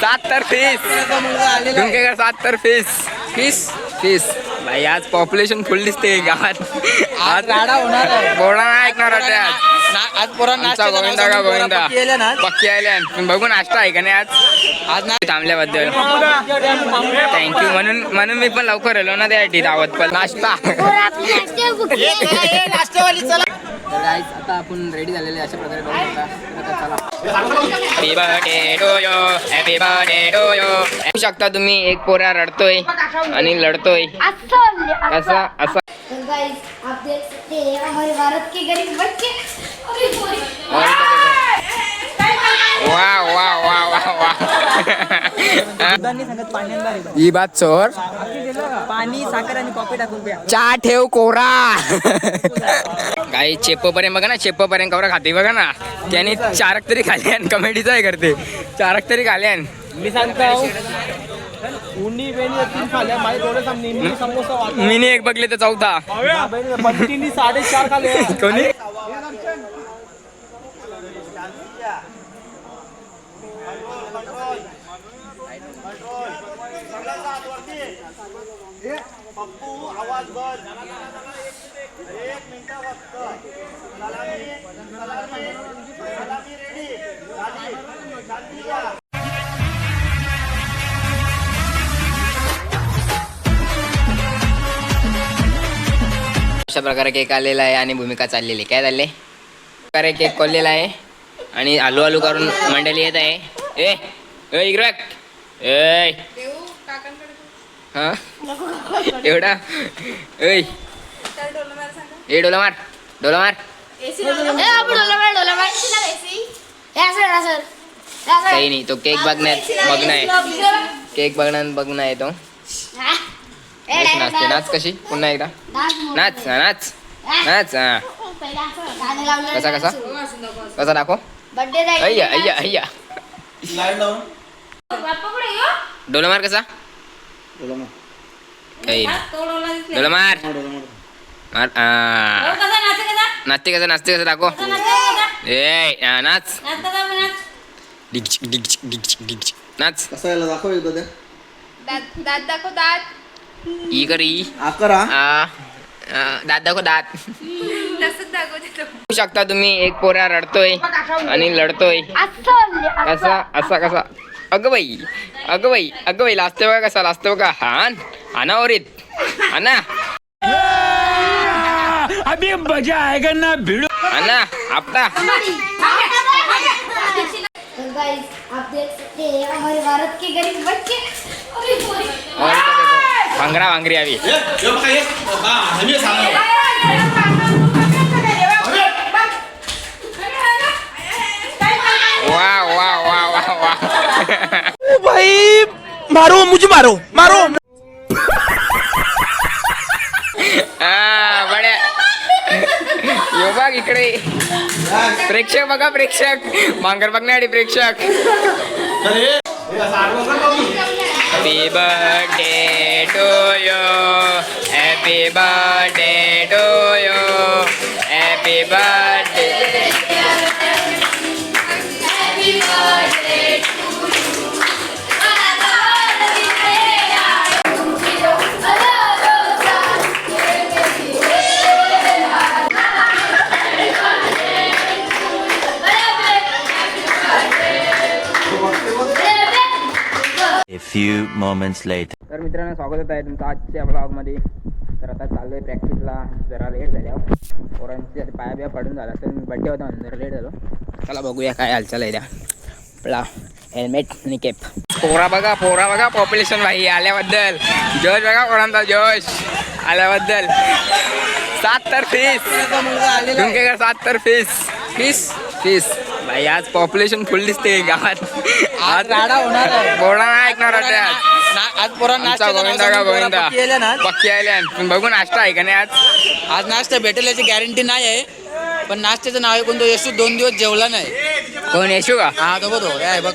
7 तर फीस तुमच्याकडे 7 तर फीस फीस फीस भाई आज पॉप्युलेशन फुल दिसते गावात. आज राडा होणार आहे. बोर्डा नाही ऐकणार आज आज पोरांना आमचा गोविंदा का गोविंदा पक्की आल्या. बघू नाश्ता आहे का नाही आज आज नाही थांबल्याबद्दल थँक्यू. म्हणून मी पण लवकर आलो ना त्यासाठी दावत पण नाश्ता. तर गाईस आता आपण रेडी झालेले अशा प्रकारे बघू शकता. Happy birthday to you happy birthday to you. बघू शकता तुम्ही एक पोरा रडतोय आणि लढतोय असा असा. गाइस आप देख सकते हैं हमारे भारत के गरीब बच्चे वाह वाह वाह वाह वाह. ही बात चोर पाणी साखर आणि कॉफी टाकून प्या. चहा ठेव कोरा. काही चेप्पपर्यंत बघा ना चेप्पपर्यंत कवरा खाते बघा ना. त्याने 4 तरी खाल्यान कमेडीचं आहे करते 4 तरी खाल्यान. मी सांगतो उन्नी बेनी 3 खाल्या माझे थोडे सामने समोसा मिनी एक बघले तर 4था बंटीनी 4.5 खाले. कोणी पप्पू आवाज बंद 1 मिनिट फक्त. सलामी रेडी शांती घ्या. अशा प्रकारे केक आलेला आहे आणि भूमिका चाललेली. काय चालले प्रकारे केक कोल्लेला आहे आणि आलू आलू करून मंडळी येत आहे. इकडे ए हा एवढा ए डोला मार डोला मार. काही नाही तो केक बघणार केक बघणं आहे तो. नाचते नाच कशी पुन्हा एकदा नाच नाच नाच. हा कसा कसा कसा दाखव. अय्या अय्या अय्या डोला मार कसा काही डोला मार मार. नाचते कसं दाखव. ए नाच डिग डिग डिग डिग नाच कसं याला दाखव एकदा ते. दात दाखव दात. ई करी आकरा दात दाखव दात. तसंच दाखवते. बघू शकता तुम्ही एक पोरा रडतोय आणि लढतोय कसा असा कसा. अगं बाई लाजते बघा कसा लाजते बघा. हानावरीत हाना अभी मजा आएगा ना भिड़ो हाना आपटा. गाइस आप देख सकते हैं हमारे भारत के गरीब बच्चे भांगरा भांगरी आवी. वाह वाह वाह वाह वाह. भाई मारो मुझे मारो मारो. बड्या यो बघ इकडे प्रेक्षक बघा प्रेक्षक भांगर बघण्यासाठी प्रेक्षक. Happy birthday to you happy birthday to you happy birthday. A few moments later. तर मित्रांनो स्वागत आहे तुमचं आजच्या ब्लॉगमध्ये. तर आता चाललो आहे प्रॅक्टिसला. जरा लेट झाल्यावर पोरांची पाया बिया पडून झाला तर मी बड्डे होता म्हणून जरा लेट झालो. चला बघूया काय हालचाल आहे त्या. आपला हेल्मेट आणि केप. पोरा बघा पॉप्युलेशन भाई आल्याबद्दल. जोश बघा पोरांचा जोश आल्याबद्दल. 7 तर फीस तुमच्याकडे 7 तर फीस फीस भाई आज पॉप्युलेशन फुल दिसते गावात. आज राडा होणार आहे. बोर्डा नाही ऐकणार आज पोरांना आमचा गोविंदा का गोविंदा पक्की आल्या. बघू नाश्ता आहे का नाही आज आज नाश्ता भेटेल याची गॅरंटी नाही आहे. पण नाश्त्याचं नाव आहे कोणतं. यशू 2 दिवस जेवला नाही. कोण येशू का. हा तो बघ आहे बघ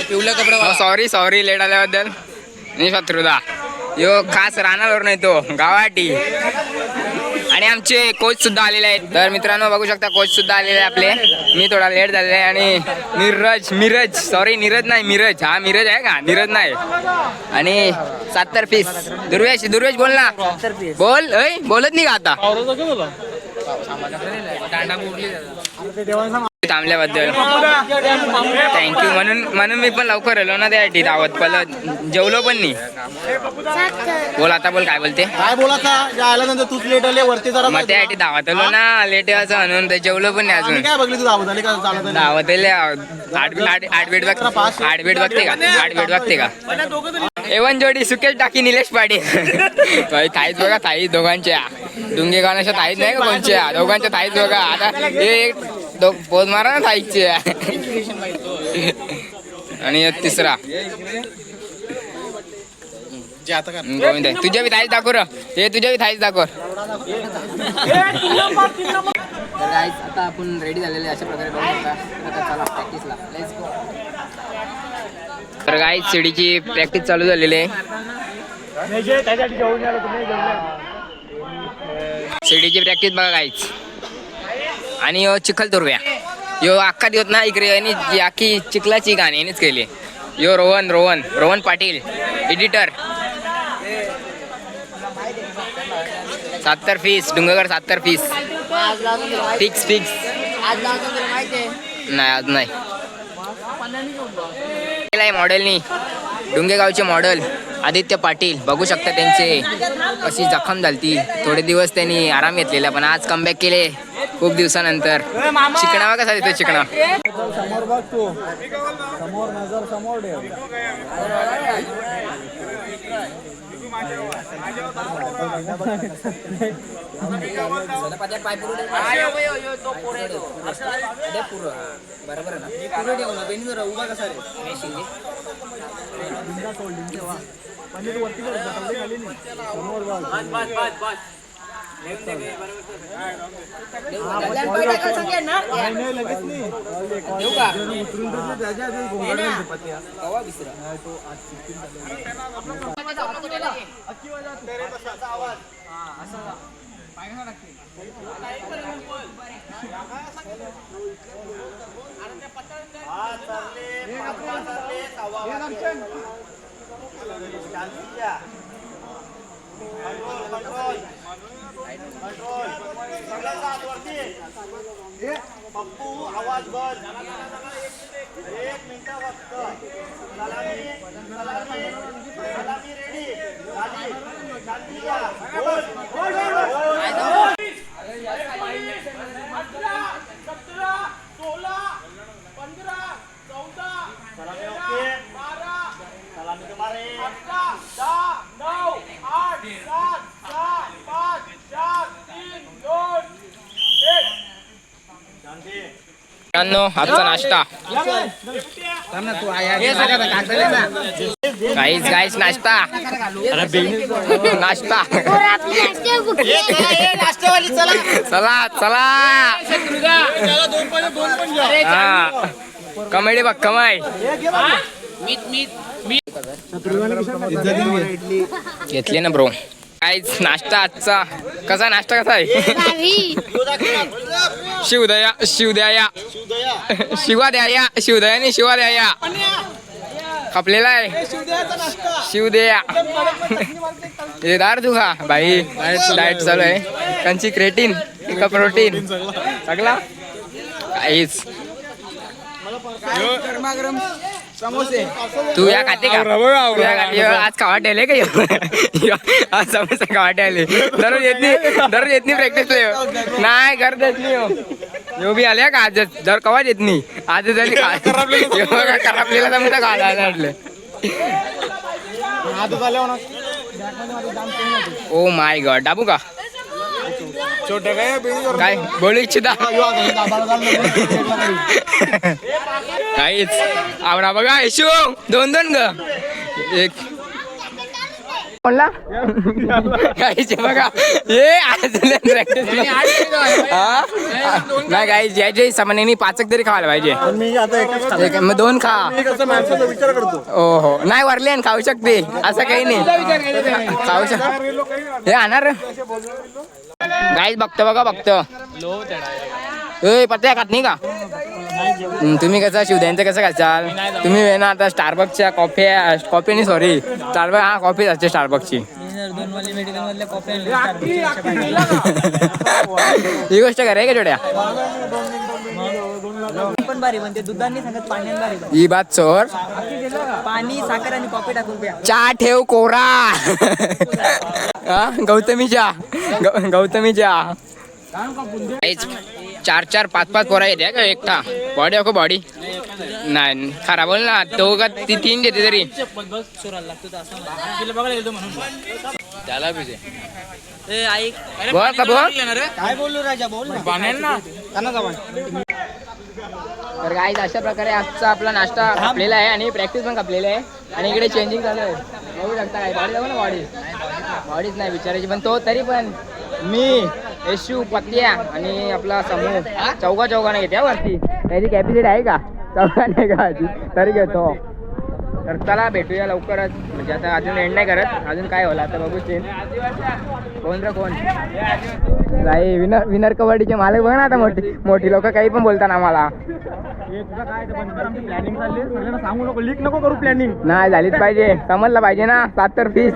पिवल्या कपडा. सॉरी लेट आल्याबद्दल. नि शत्रुदा यो खास राहणार नाही तो गावाटी आणि आमचे कोच सुद्धा आलेले आहेत. तर मित्रांनो बघू शकता कोच सुद्धा आलेले आहे आपले. मी थोडा लेट झालेला आहे आणि नीरज नाही मिरज. हा मिरज आहे का? नीरज नाही. आणि 70 पीस. दुर्वेश बोल ना. बोल बोलत नाही का आता? थांबल्याबद्दल थँक्यू. म्हणून मी पण लवकर आलो ना त्यासाठी. दावत पलत जेवलो पण नाही. बोल आता बोल काय बोलते. काय बोलायचा आल्यानंतर तूच लेट आले वरती जरा. मग त्यासाठी दावत आलो ना लेट यायचं म्हणून. ते जेवलो पण नाही अजून. काय बघली तू दावत आली का? दावत आले. आडबेट बघते का? एवन जोडी सुकेश टाकी निलेश पाडी. थाईच बघा थाई दोघांच्या. डुंगे गाण्याच्या थाईच नाही का कोणच्या. दोघांच्या थाईच बघा. आता हे पोज मारा ना थाईचे. आणि तिसरा गोविंद तुझ्या बी थाईच दाखव. हे तुझ्या बी थाईच दाखव. आता आपण रेडी झालेले अशा प्रकारे बघू शकता. चला प्रॅक्टिसला लेट्स गो. तर गाईज सीडीची प्रॅक्टिस चालू झालेली आहे. सीडीची प्रॅक्टिस बघा गाईज. आणि यो चिखल तुरव्या यो अख्खा दिवस ना इकडे यांनी अख्खी चिखलाची गाणी यांनीच केली. यो Rohan Patil editor. 70 fees Dungargad 70 fees fix नाही आज नाही. मॉडेलनी डुंगेगावचे मॉडेल आदित्य पाटील बघू शकता. त्यांचे अशी जखम झालती. थोडे दिवस त्यांनी आराम घेतलेला पण आज कमबॅक केले खूप दिवसानंतर. चिकणावा कसा देतो चिकणा. समोर बघ तू. समोर नजर समोर ठेव. पप्पू आवाज बंद. 1 मिनिट फक्त. सलामी रेडी. शांती घ्या. सलामी ओके. सलामी तुम्हारे. 9 आजचा नाश्ता. गाईस नाश्ता. चला कमेडी बघ कमाई. घेतले ना ब्रो. गाईस नाश्ता आजचा कसा नाश्ता कसा आहे. शिवदया खपलेला आहे. शिवदया हे दार तू खा भाई. डाएट चालू आहे. कंची क्रेटीन का प्रोटीन सगळा काहीच. तू या खाते का? आज खावा ठेवले का? आज समोसा खावा ठेवले. दररोज येत नाही प्रॅक्टिसला. नाही करत येत नाही. यो बी आल्या का आज दर कवाच येत नाही. आज झाली खराबलेला समोसा खायला वाटलं. Oh my God. डाबू का काय बोलू इच्छिता. काहीच आवडा बघा. यशू 2 ग. एक म्हणला काहीच बघा. हे आज नाही काही याच्या सामान्याने 5 तरी खायला पाहिजे. मग 2 खा. हो हो नाही वरले खाऊ शकते असं काही नाही. खाऊ शकते हे आणणार गाईज बघतो बघा बघतो ए पत्त्या खात नाही का तुम्ही कसं शिवद्यांचं कसं खाचाल तुम्ही ना आता स्टारबक्सच्या कॉफी नाही सॉरी स्टारबक हा कॉफीच असते स्टारबक्सची ही गोष्ट करे का जोड्या पण भारी म्हणते दुधाने सांगत पाण्यात भारी ही बात चोर पाणी साखर आणि कॉफी टाकून प्या चहा ठेव कोरा हा गौतमीच्या गौतमीच्या 4-5 पोरा येते का एकटा बॉडी अको बॉडी नाही खराब बोल ना तो का ती 3 देते तरी त्याला पाहिजे बोल का बोल काय बोललो राजा बोल ना तर गाईज अशा प्रकारे आजचा आपला नाश्ता कापलेला आहे आणि प्रॅक्टिस पण कापलेली आहे आणि इकडे चेंजिंग चालू आहे बघू शकता काय बॉडी जाऊ ना बॉडीच नाही विचारायची पण तो तरी पण मी यशू पत्या आणि आपला समूह चौघाने घेते वरती त्याची कॅपॅसिटी आहे का चौघाने का तरी घेतो तर चला भेटूया लवकरच म्हणजे आता अजून एंड नाही करत अजून काय होला आता बघू चेंज कोण रे कोण नाही विनर कबड्डीचे मालक बघ ना आता मोठी लोक काही पण बोलतात आम्हाला प्लॅनिंग चालली सांगू नको लीक नको करू प्लॅनिंग नाही झालीच पाहिजे समजलं पाहिजे ना 7 फीस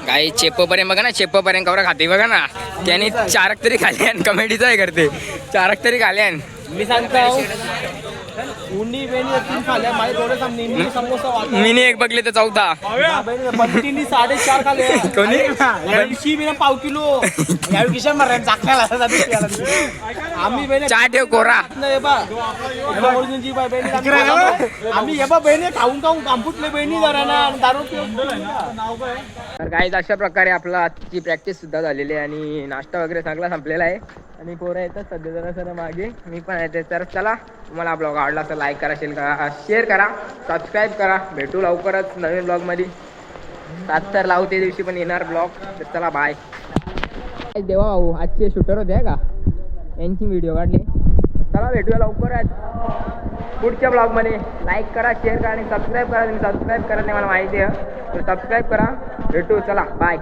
काही चेप्पोपर्यंत बघा ना चेप्पोपर्यंत कवरा खाते बघा ना त्याने 4 तरी खाल्यान कमेडीचं आहे करते 4 तरी खाल्यान मी सांगतो उन्नी बेनी 3 खाल्या माझे डोळे सामने इडली समोसा वाटा मिनी एक बघले तर 14 बंटीनी 4.5 खाले कोणी याविषयी मी 5 किलो यावेळी किशन मारायला चाकण्याला आम्ही बहिणी चहा ठेव कोरा आम्ही हे बहिणी खाऊन कांपुटले बहिणी जरा ना दारू तर काही अशा प्रकारे आपला आजची प्रॅक्टिस सुद्धा झालेली आहे आणि नाश्ता वगैरे सगळा संपलेला आहे आणि पोरं येतात सध्या जरा सर मागे मी पण येते तर चला तुम्हाला ब्लॉग आवडला तर लाईक करा शेअर करा सबस्क्राईब करा भेटू लवकरच नवीन ब्लॉगमध्ये 7 तर लावू ते दिवशी पण येणार ब्लॉग तर चला बाय देवा भाऊ आजचे शूटर होते का यांची व्हिडिओ काढली चला भेटूया लवकरच पुढच्या ब्लॉगमध्ये लाईक करा शेअर करा आणि सबस्क्राईब करा तुम्ही सबस्क्राईब करा नाही मला माहिती आहे तर सबस्क्राईब करा भेटू चला बाय